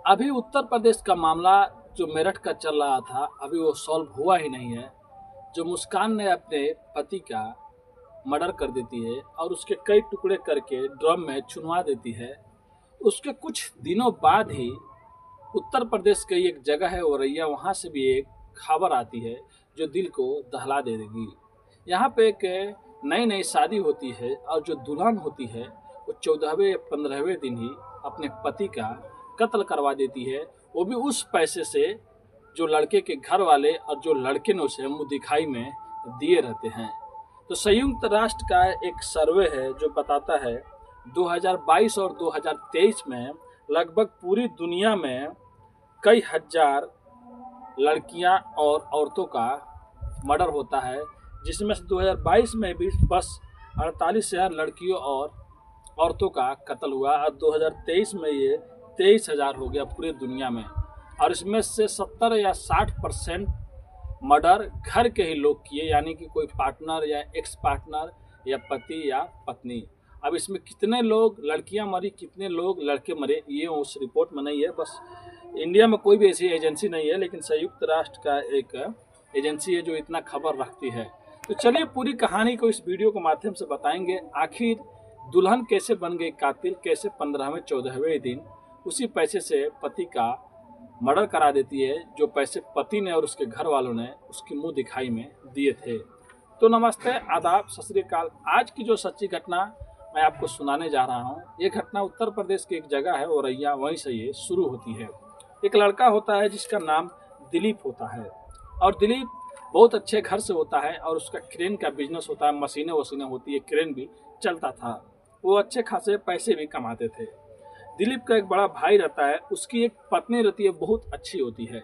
अभी उत्तर प्रदेश का मामला जो मेरठ का चल रहा था, अभी वो सॉल्व हुआ ही नहीं है। जो मुस्कान ने अपने पति का मर्डर कर देती है और उसके कई टुकड़े करके ड्रम में चुनवा देती है, उसके कुछ दिनों बाद ही उत्तर प्रदेश की एक जगह है औरैया, वहाँ से भी एक खबर आती है जो दिल को दहला दे देगी। यहाँ पे एक नई नई शादी होती है और जो दुल्हन होती है वो 14वें या 15वें दिन ही अपने पति का कत्ल करवा देती है, वो भी उस पैसे से जो लड़के के घर वाले और जो लड़के ने उसे मुँह दिखाई में दिए रहते हैं। तो संयुक्त राष्ट्र का एक सर्वे है जो बताता है 2022 और 2023 में लगभग पूरी दुनिया में कई हजार लड़कियां और औरतों का मर्डर होता है, जिसमें से 2022 में भी बस 48,000 लड़कियों और औरतों का कत्ल हुआ और 2023 में ये 23,000 हो गया पूरी दुनिया में। और इसमें से 70 या 60% मर्डर घर के ही लोग किए, यानी कि कोई पार्टनर या एक्स पार्टनर या पति या पत्नी। अब इसमें कितने लोग लड़कियां मरी, कितने लोग लड़के मरे, ये उस रिपोर्ट में नहीं है। बस इंडिया में कोई भी ऐसी एजेंसी नहीं है, लेकिन संयुक्त राष्ट्र का एक एजेंसी है जो इतना खबर रखती है। तो चलिए पूरी कहानी को इस वीडियो के माध्यम से बताएंगे। आखिर दुल्हन कैसे बन गई कातिल, कैसे 15वें 14वें दिन उसी पैसे से पति का मर्डर करा देती है, जो पैसे पति ने और उसके घर वालों ने उसकी मुंह दिखाई में दिए थे। तो नमस्ते, आदाब, सत श्री अकाल। आज की जो सच्ची घटना मैं आपको सुनाने जा रहा हूँ, ये घटना उत्तर प्रदेश की एक जगह है औरैया, वहीं से ये शुरू होती है। एक लड़का होता है जिसका नाम दिलीप होता है और दिलीप बहुत अच्छे घर से होता है और उसका क्रेन का बिजनेस होता है, मशीनें वशीनें होती है, क्रेन भी चलता था। वो अच्छे खासे पैसे भी कमाते थे। दिलीप का एक बड़ा भाई रहता है, उसकी एक पत्नी रहती है, बहुत अच्छी होती है।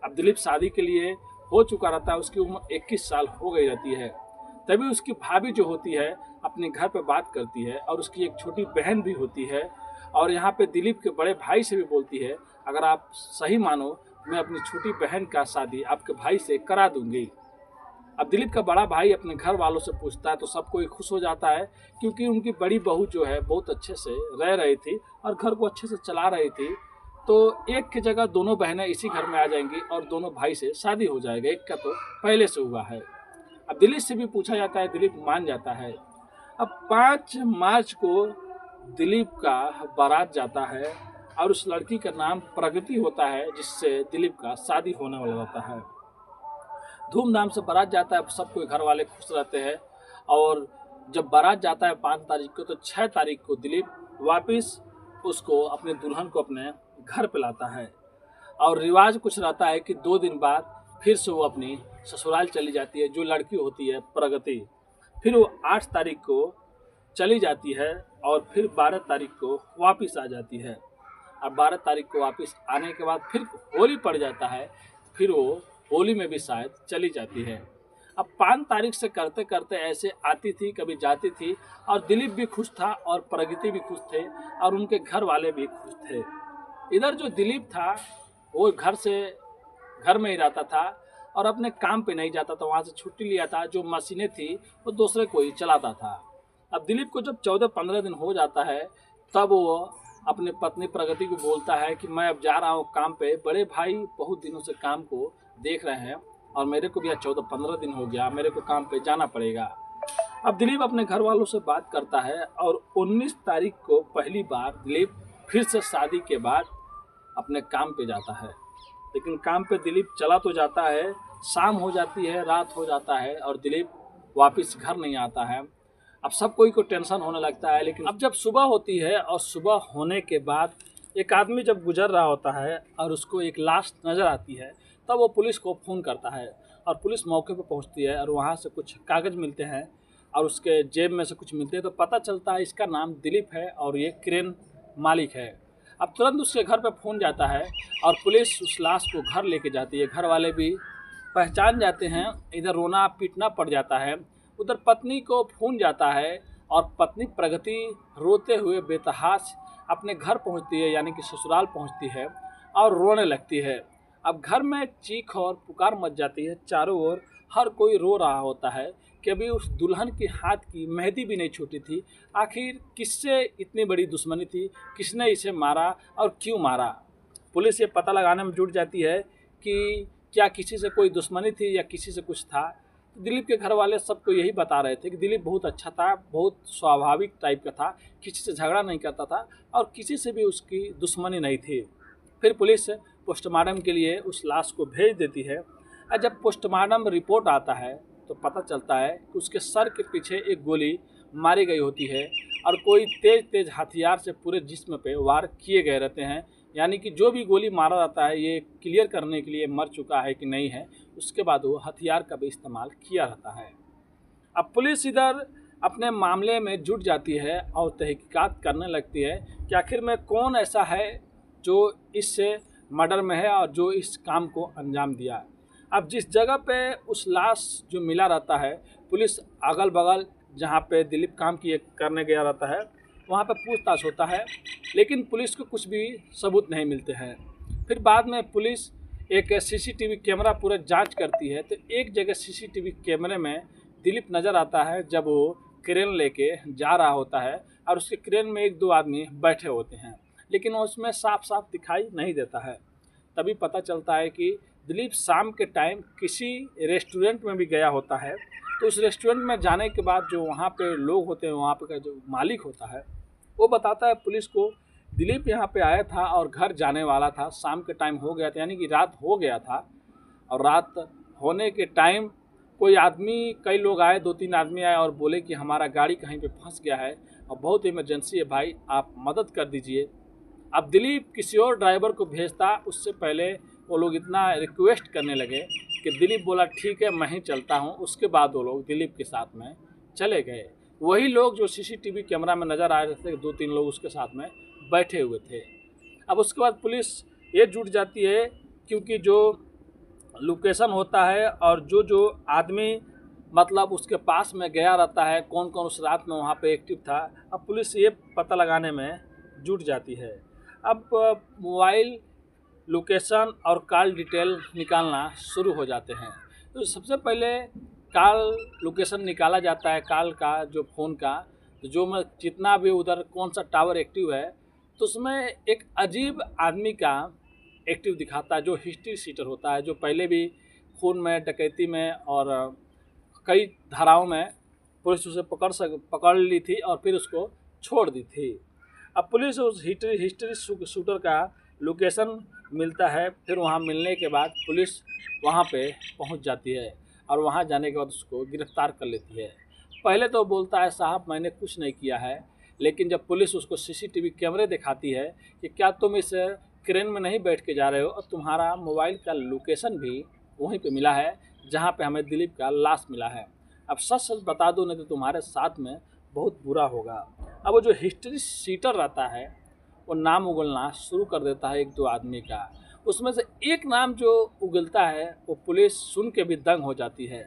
अब दिलीप शादी के लिए हो चुका रहता है, उसकी उम्र 21 साल हो गई रहती है। तभी उसकी भाभी जो होती है अपने घर पे बात करती है और उसकी एक छोटी बहन भी होती है और यहाँ पे दिलीप के बड़े भाई से भी बोलती है, अगर आप सही मानो मैं अपनी छोटी बहन का शादी आपके भाई से करा दूंगी। अब दिलीप का बड़ा भाई अपने घर वालों से पूछता है तो सब कोई खुश हो जाता है, क्योंकि उनकी बड़ी बहू जो है बहुत अच्छे से रह रही थी और घर को अच्छे से चला रही थी। तो एक की जगह दोनों बहनें इसी घर में आ जाएंगी और दोनों भाई से शादी हो जाएगा। एक का तो पहले से हुआ है। अब दिलीप से भी पूछा जाता है, दिलीप मान जाता है। अब 5 मार्च को दिलीप का बारात जाता है और उस लड़की का नाम प्रगति होता है, जिससे दिलीप का शादी होने वाला रहता है। धूमधाम से बारात जाता है, सब कोई घर वाले खुश रहते हैं। और जब बारात जाता है 5 तारीख को, तो 6 तारीख को दिलीप वापस उसको अपने दुल्हन को अपने घर पे लाता है। और रिवाज कुछ रहता है कि 2 दिन बाद फिर से वो अपनी ससुराल चली जाती है, जो लड़की होती है प्रगति। फिर वो 8 तारीख को चली जाती है और फिर 12 तारीख को वापस आ जाती है। अब 12 तारीख को वापस आने के बाद फिर होली पड़ जाता है, फिर वो होली में भी शायद चली जाती है। अब 5 तारीख से करते करते ऐसे आती थी, कभी जाती थी, और दिलीप भी खुश था और प्रगति भी खुश थे और उनके घर वाले भी खुश थे। इधर जो दिलीप था वो घर में ही रहता था और अपने काम पे नहीं जाता था, वहाँ से छुट्टी लिया था। जो मशीनें थी वो दूसरे को ही चलाता था। अब दिलीप को जब 14-15 दिन हो जाता है, तब वो अपने पत्नी प्रगति को बोलता है कि मैं अब जा रहा हूँ काम पे, बड़े भाई बहुत दिनों से काम को देख रहे हैं और मेरे को भी 14-15 दिन हो गया, मेरे को काम पे जाना पड़ेगा। अब दिलीप अपने घर वालों से बात करता है और 19 तारीख को पहली बार दिलीप फिर से शादी के बाद अपने काम पे जाता है। लेकिन काम पे दिलीप चला तो जाता है, शाम हो जाती है, रात हो जाता है और दिलीप वापस घर नहीं आता है। अब सब कोई को टेंशन होने लगता है। लेकिन अब जब सुबह होती है और सुबह होने के बाद एक आदमी जब गुजर रहा होता है और उसको एक लाश नज़र आती है, तब वो पुलिस को फ़ोन करता है और पुलिस मौके पर पहुंचती है और वहाँ से कुछ कागज़ मिलते हैं और उसके जेब में से कुछ मिलते हैं। तो पता चलता है इसका नाम दिलीप है और ये क्रेन मालिक है। अब तुरंत उसके घर पर फ़ोन जाता है और पुलिस उस लाश को घर लेके जाती है। घर वाले भी पहचान जाते हैं, इधर रोना पीटना पड़ जाता है। उधर पत्नी को फ़ोन जाता है और पत्नी प्रगति रोते हुए बेतहाश अपने घर पहुंचती है, यानी कि ससुराल पहुंचती है और रोने लगती है। अब घर में चीख और पुकार मच जाती है, चारों ओर हर कोई रो रहा होता है कि अभी उस दुल्हन के हाथ की मेहंदी भी नहीं छूटी थी। आखिर किससे इतनी बड़ी दुश्मनी थी, किसने इसे मारा और क्यों मारा। पुलिस ये पता लगाने में जुट जाती है कि क्या किसी से कोई दुश्मनी थी या किसी से कुछ था। तो दिलीप के घर वाले सबको यही बता रहे थे कि दिलीप बहुत अच्छा था, बहुत स्वाभाविक टाइप का था, किसी से झगड़ा नहीं करता था और किसी से भी उसकी दुश्मनी नहीं थी। फिर पुलिस पोस्टमार्टम के लिए उस लाश को भेज देती है और जब पोस्टमार्टम रिपोर्ट आता है तो पता चलता है कि उसके सर के पीछे एक गोली मारी गई होती है और कोई तेज हथियार से पूरे जिस्म पे वार किए गए रहते हैं। यानी कि जो भी गोली मारा जाता है ये क्लियर करने के लिए मर चुका है कि नहीं है, उसके बाद वो हथियार का भी इस्तेमाल किया रहता है। अब पुलिस इधर अपने मामले में जुट जाती है और तहकीकात करने लगती है कि आखिर में कौन ऐसा है जो इससे मर्डर में है और जो इस काम को अंजाम दिया। अब जिस जगह पे उस लाश जो मिला रहता है, पुलिस अगल बगल जहाँ पे दिलीप काम किए करने गया रहता है वहाँ पे पूछताछ होता है, लेकिन पुलिस को कुछ भी सबूत नहीं मिलते हैं। फिर बाद में पुलिस एक सीसीटीवी कैमरा पूरा जांच करती है तो एक जगह सीसीटीवी कैमरे में दिलीप नज़र आता है जब वो क्रेन लेके जा रहा होता है और उसके क्रेन में एक दो आदमी बैठे होते हैं, लेकिन उसमें साफ साफ दिखाई नहीं देता है। तभी पता चलता है कि दिलीप शाम के टाइम किसी रेस्टोरेंट में भी गया होता है। तो उस रेस्टोरेंट में जाने के बाद जो वहाँ पे लोग होते हैं, वहाँ पे का जो मालिक होता है वो बताता है पुलिस को दिलीप यहाँ पे आया था और घर जाने वाला था, शाम के टाइम हो गया था, यानी कि रात हो गया था। और रात होने के टाइम कई लोग आए, 2-3 आदमी आए और बोले कि हमारा गाड़ी कहीं पे फंस गया है और बहुत इमरजेंसी है भाई, आप मदद कर दीजिए। अब दिलीप किसी और ड्राइवर को भेजता, उससे पहले वो लोग इतना रिक्वेस्ट करने लगे कि दिलीप बोला ठीक है मैं ही चलता हूँ। उसके बाद वो लोग दिलीप के साथ में चले गए। वही लोग जो सीसीटीवी कैमरा में नज़र आ रहे थे, 2-3 लोग उसके साथ में बैठे हुए थे। अब उसके बाद पुलिस ये जुट जाती है क्योंकि जो लोकेशन होता है और जो आदमी मतलब उसके पास में गया रहता है, कौन कौन उस रात में वहाँ पे एक्टिव था, अब पुलिस ये पता लगाने में जुट जाती है। अब मोबाइल लोकेशन और कॉल डिटेल निकालना शुरू हो जाते हैं। तो सबसे पहले कॉल लोकेशन निकाला जाता है, कॉल का जो फ़ोन का, तो जो मैं जितना भी उधर कौन सा टावर एक्टिव है, तो उसमें एक अजीब आदमी का एक्टिव दिखाता है जो हिस्ट्री सीटर होता है, जो पहले भी खून में, डकैती में और कई धाराओं में पुलिस उसे पकड़ ली थी और फिर उसको छोड़ दी थी। अब पुलिस उस हिस्ट्री शूटर का लोकेशन मिलता है। फिर वहाँ मिलने के बाद पुलिस वहाँ पे पहुँच जाती है और वहाँ जाने के बाद उसको गिरफ्तार कर लेती है। पहले तो बोलता है साहब मैंने कुछ नहीं किया है, लेकिन जब पुलिस उसको सीसीटीवी कैमरे दिखाती है कि क्या तुम इस क्रेन में नहीं बैठ के जा रहे हो और तुम्हारा मोबाइल का लोकेशन भी वहीं पे मिला है जहाँ पे हमें दिलीप का लाश मिला है, अब सच सच बता दो नहीं तो तुम्हारे साथ में बहुत बुरा होगा। अब वो जो हिस्ट्री सीटर रहता है वो नाम उगलना शुरू कर देता है 1-2 आदमी का। उसमें से एक नाम जो उगलता है वो पुलिस सुन के भी दंग हो जाती है।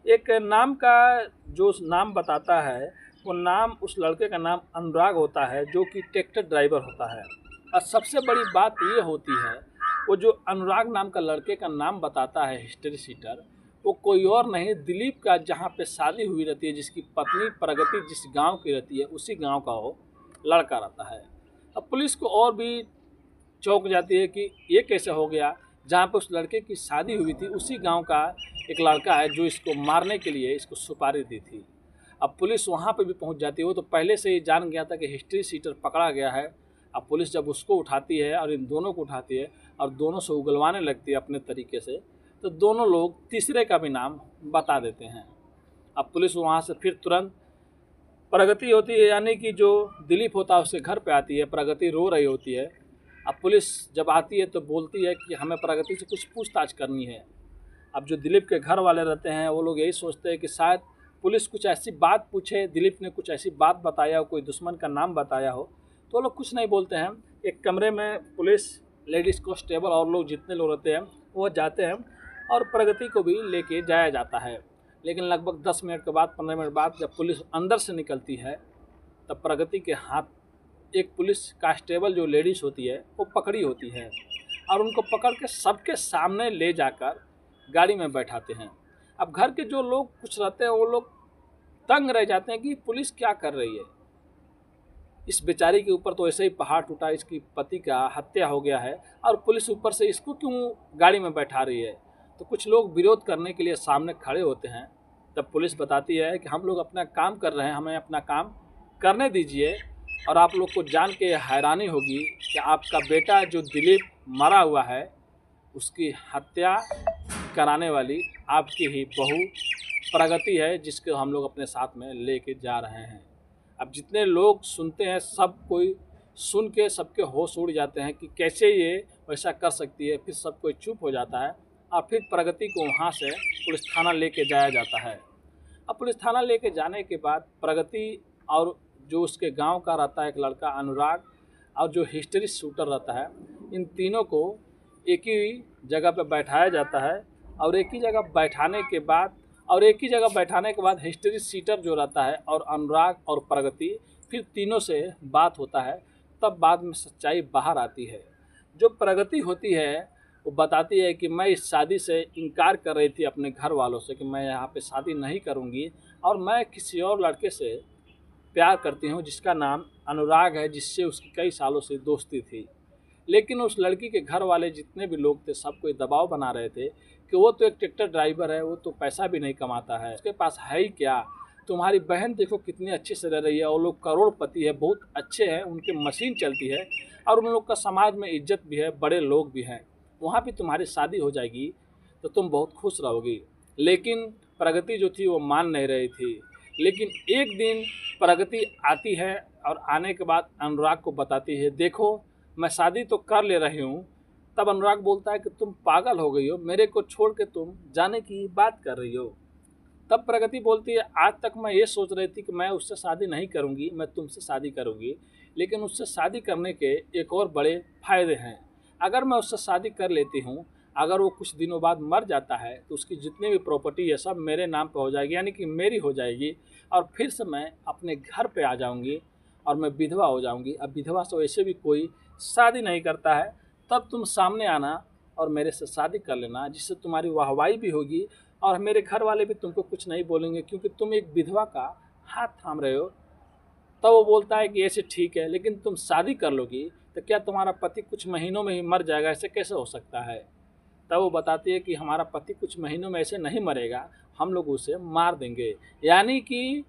एक नाम का जो नाम बताता है वो नाम उस लड़के का नाम अनुराग होता है जो कि ट्रैक्टर ड्राइवर होता है। और सबसे बड़ी बात ये होती है वो जो अनुराग नाम का लड़के का नाम बताता है हिस्ट्री सीटर, वो कोई और नहीं दिलीप का जहाँ पे शादी हुई रहती है, जिसकी पत्नी प्रगति जिस गांव की रहती है उसी गांव का वो लड़का रहता है। अब पुलिस को और भी चौंक जाती है कि ये कैसे हो गया, जहाँ पे उस लड़के की शादी हुई थी उसी गांव का एक लड़का है जो इसको मारने के लिए इसको सुपारी दी थी। अब पुलिस वहाँ पे भी पहुँच जाती है। वो तो पहले से ही जान गया था कि हिस्ट्री सीटर पकड़ा गया है। अब पुलिस जब उसको उठाती है और इन दोनों को उठाती है और दोनों से उगलवाने लगती है अपने तरीके से, तो दोनों लोग तीसरे का भी नाम बता देते हैं। अब पुलिस वहाँ से फिर तुरंत प्रगति होती है, यानी कि जो दिलीप होता है उसके घर पे आती है। प्रगति रो रही होती है। अब पुलिस जब आती है तो बोलती है कि हमें प्रगति से कुछ पूछताछ करनी है। अब जो दिलीप के घर वाले रहते हैं वो लोग यही सोचते हैं कि शायद पुलिस कुछ ऐसी बात पूछे, दिलीप ने कुछ ऐसी बात बताया हो, कोई दुश्मन का नाम बताया हो, तो वो लोग कुछ नहीं बोलते हैं। एक कमरे में पुलिस, लेडीज़ कांस्टेबल और लोग जितने लोग रहते हैं वो जाते हैं और प्रगति को भी लेके जाया जाता है। लेकिन लगभग 10 मिनट के बाद, 15 मिनट बाद जब पुलिस अंदर से निकलती है तब प्रगति के हाथ एक पुलिस कांस्टेबल जो लेडीज़ होती है वो पकड़ी होती है और उनको पकड़ के सबके सामने ले जाकर गाड़ी में बैठाते हैं। अब घर के जो लोग कुछ रहते हैं वो लोग तंग रह जाते हैं कि पुलिस क्या कर रही है। इस बेचारी के ऊपर तो ऐसे ही पहाड़ टूटा, इसकी पति का हत्या हो गया है और पुलिस ऊपर से इसको क्यों गाड़ी में बैठा रही है। तो कुछ लोग विरोध करने के लिए सामने खड़े होते हैं। तब पुलिस बताती है कि हम लोग अपना काम कर रहे हैं, हमें अपना काम करने दीजिए। और आप लोग को जान के हैरानी होगी कि आपका बेटा जो दिलीप मरा हुआ है, उसकी हत्या कराने वाली आपकी ही बहू प्रगति है, जिसको हम लोग अपने साथ में लेके जा रहे हैं। अब जितने लोग सुनते हैं, सब कोई सुन के सबके होश उड़ जाते हैं कि कैसे ये वैसा कर सकती है। फिर सब कोई चुप हो जाता है और फिर प्रगति को वहाँ से पुलिस थाना लेके जाया जाता है। अब पुलिस थाना लेके जाने के बाद प्रगति और जो उसके गांव का रहता है एक लड़का अनुराग और जो हिस्ट्री शूटर रहता है, इन तीनों को एक ही जगह पे बैठाया जाता है। और एक ही जगह बैठाने के बाद हिस्ट्री सीटर जो रहता है और अनुराग और प्रगति, फिर तीनों से बात होता है। तब बाद में सच्चाई बाहर आती है। जो प्रगति होती है वो बताती है कि मैं इस शादी से इनकार कर रही थी अपने घर वालों से कि मैं यहाँ पे शादी नहीं करूँगी और मैं किसी और लड़के से प्यार करती हूँ जिसका नाम अनुराग है, जिससे उसकी कई सालों से दोस्ती थी। लेकिन उस लड़की के घर वाले जितने भी लोग थे, सब कोई दबाव बना रहे थे कि वो तो एक ट्रैक्टर ड्राइवर है, वो तो पैसा भी नहीं कमाता है, उसके पास है ही क्या। तुम्हारी बहन देखो कितनी अच्छे से रह रही है और लोग करोड़पति है, बहुत अच्छे हैं, उनकी मशीन चलती है और उन लोग का समाज में इज्जत भी है, बड़े लोग भी हैं, वहाँ भी तुम्हारी शादी हो जाएगी तो तुम बहुत खुश रहोगी। लेकिन प्रगति जो थी वो मान नहीं रही थी। लेकिन एक दिन प्रगति आती है और आने के बाद अनुराग को बताती है, देखो मैं शादी तो कर ले रही हूँ। तब अनुराग बोलता है कि तुम पागल हो गई हो, मेरे को छोड़ के तुम जाने की बात कर रही हो। तब प्रगति बोलती है, आज तक मैं ये सोच रही थी कि मैं उससे शादी नहीं करूँगी, मैं तुमसे शादी करूँगी। लेकिन उससे शादी करने के एक और बड़े फायदे हैं। अगर मैं उससे शादी कर लेती हूँ, अगर वो कुछ दिनों बाद मर जाता है तो उसकी जितनी भी प्रॉपर्टी है सब मेरे नाम पे हो जाएगी, यानी कि मेरी हो जाएगी। और फिर से मैं अपने घर पे आ जाऊँगी और मैं विधवा हो जाऊँगी। अब विधवा से वैसे भी कोई शादी नहीं करता है। तब तुम सामने आना और मेरे से शादी कर लेना, जिससे तुम्हारी वाहवाही भी होगी और मेरे घर वाले भी तुमको कुछ नहीं बोलेंगे, क्योंकि तुम एक विधवा का हाथ थाम रहे हो। तब वो बोलता है कि ऐसे ठीक है, लेकिन तुम शादी कर लोगी तो क्या तुम्हारा पति कुछ महीनों में ही मर जाएगा? ऐसे कैसे हो सकता है? तब वो बताती है कि हमारा पति कुछ महीनों में ऐसे नहीं मरेगा, हम लोग उसे मार देंगे। यानी कि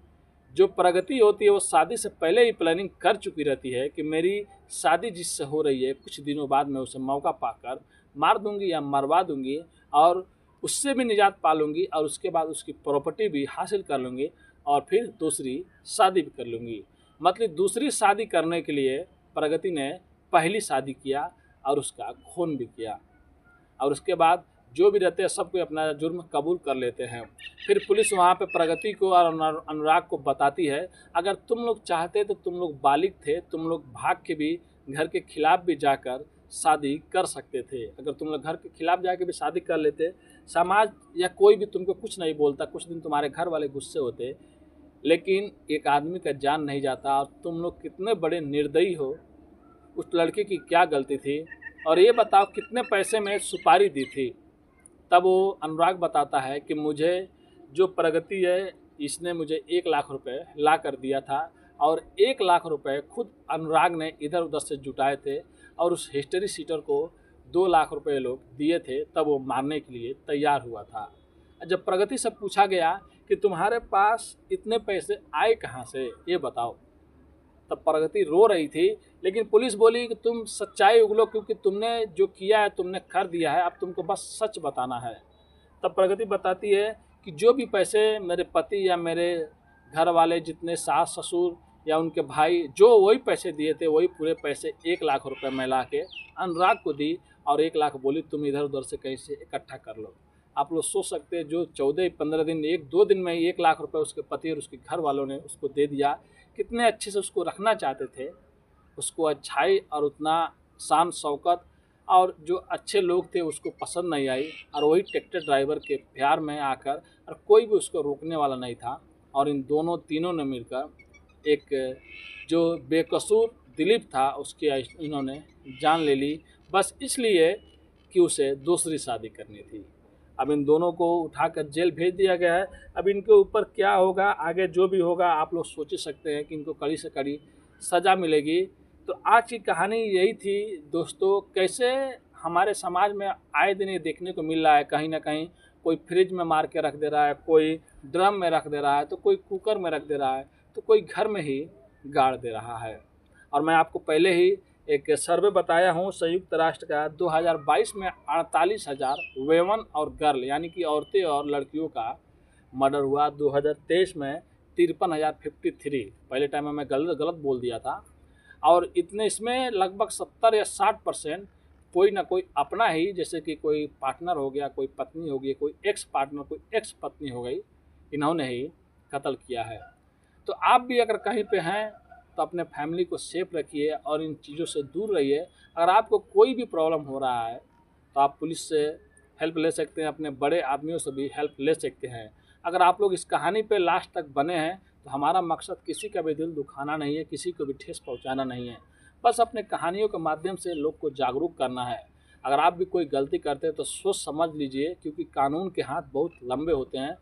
जो प्रगति होती है वो शादी से पहले ही प्लानिंग कर चुकी रहती है कि मेरी शादी जिससे हो रही है कुछ दिनों बाद मैं उसे मौका पाकर मार दूंगी या मरवा दूंगी और उससे भी निजात पा लूँगी और उसके बाद उसकी प्रॉपर्टी भी हासिल कर लूँगी और फिर दूसरी शादी भी कर लूँगी। मतलब दूसरी शादी करने के लिए प्रगति ने पहली शादी किया और उसका खून भी किया। और उसके बाद जो भी रहते हैं सब कोई अपना जुर्म कबूल कर लेते हैं। फिर पुलिस वहाँ पे प्रगति को और अनुराग को बताती है, अगर तुम लोग चाहते तो तुम लोग बालिग थे, तुम लोग भाग के भी घर के खिलाफ भी जाकर शादी कर सकते थे। अगर तुम लोग घर के खिलाफ जाके भी शादी कर लेते, समाज या कोई भी तुमको कुछ नहीं बोलता, कुछ दिन तुम्हारे घर वाले गुस्से होते, लेकिन एक आदमी का जान नहीं जाता। और तुम लोग कितने बड़े निर्दयी हो, उस लड़के की क्या गलती थी? और ये बताओ कितने पैसे में सुपारी दी थी? तब वो अनुराग बताता है कि मुझे जो प्रगति है इसने मुझे 1 लाख रुपए ला कर दिया था और 1 लाख रुपए खुद अनुराग ने इधर उधर से जुटाए थे और उस हिस्ट्री सीटर को 2 लाख रुपए लोग दिए थे, तब वो मारने के लिए तैयार हुआ था। जब प्रगति से पूछा गया कि तुम्हारे पास इतने पैसे आए कहाँ से, ये बताओ, तब प्रगति रो रही थी। लेकिन पुलिस बोली कि तुम सच्चाई उगलो, क्योंकि तुमने जो किया है तुमने कर दिया है, अब तुमको बस सच बताना है। तब प्रगति बताती है कि जो भी पैसे मेरे पति या मेरे घर वाले जितने सास ससुर या उनके भाई जो वही पैसे दिए थे, वही पूरे पैसे 1 लाख रुपए मैं ला के अनुराग को दी और 1 लाख बोली तुम इधर उधर से कहीं से इकट्ठा कर लो। आप लोग सोच सकते हैं, जो 14-15 दिन 1-2 दिन में ही 1 लाख रुपए उसके पति और उसके घर वालों ने उसको दे दिया। कितने अच्छे से उसको रखना चाहते थे, उसको अच्छाई और उतना शान शौकत और जो अच्छे लोग थे उसको पसंद नहीं आई और वही ट्रैक्टर ड्राइवर के प्यार में आकर और कोई भी उसको रोकने वाला नहीं था। और इन दोनों तीनों ने मिलकर एक जो बेकसूर दिलीप था उसकी इन्होंने जान ले ली, बस इसलिए कि उसे दूसरी शादी करनी थी। अब इन दोनों को उठाकर जेल भेज दिया गया है। अब इनके ऊपर क्या होगा आगे, जो भी होगा आप लोग सोच ही सकते हैं कि इनको कड़ी से कड़ी सज़ा मिलेगी। तो आज की कहानी यही थी दोस्तों, कैसे हमारे समाज में आए दिन ये देखने को मिल रहा है, कहीं ना कहीं कोई फ्रिज में मार के रख दे रहा है, कोई ड्रम में रख दे रहा है, तो कोई कुकर में रख दे रहा है, तो कोई घर में ही गाड़ दे रहा है। और मैं आपको पहले ही एक सर्वे बताया हूँ संयुक्त राष्ट्र का, 2022 में 48,000 वेमन और गर्ल यानी कि औरतें और लड़कियों का मर्डर हुआ। 2023 में 53,053, पहले टाइम में मैं गलत बोल दिया था। और इतने इसमें लगभग 70 या 60% कोई ना कोई अपना ही, जैसे कि कोई पार्टनर हो गया, कोई पत्नी हो गई, कोई एक्स पार्टनर, कोई एक्स पत्नी हो गई, इन्होंने ही कत्ल किया है। तो आप भी अगर कहीं पे हैं तो अपने फैमिली को सेफ रखिए और इन चीज़ों से दूर रहिए। अगर आपको कोई भी प्रॉब्लम हो रहा है तो आप पुलिस से हेल्प ले सकते हैं, अपने बड़े आदमियों से भी हेल्प ले सकते हैं। अगर आप लोग इस कहानी पे लास्ट तक बने हैं तो हमारा मकसद किसी का भी दिल दुखाना नहीं है, किसी को भी ठेस पहुंचाना नहीं है, बस अपने कहानियों के माध्यम से लोग को जागरूक करना है। अगर आप भी कोई गलती करते हैं तो सोच समझ लीजिए, क्योंकि कानून के हाथ बहुत लंबे होते हैं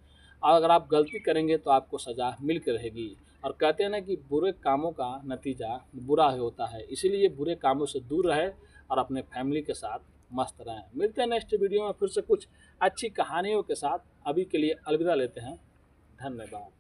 और अगर आप गलती करेंगे तो आपको सज़ा मिल के रहेगी। और कहते हैं ना कि बुरे कामों का नतीजा बुरा ही होता है, इसीलिए बुरे कामों से दूर रहे और अपने फैमिली के साथ मस्त रहें। मिलते हैं नेक्स्ट वीडियो में फिर से कुछ अच्छी कहानियों के साथ। अभी के लिए अलविदा लेते हैं। धन्यवाद।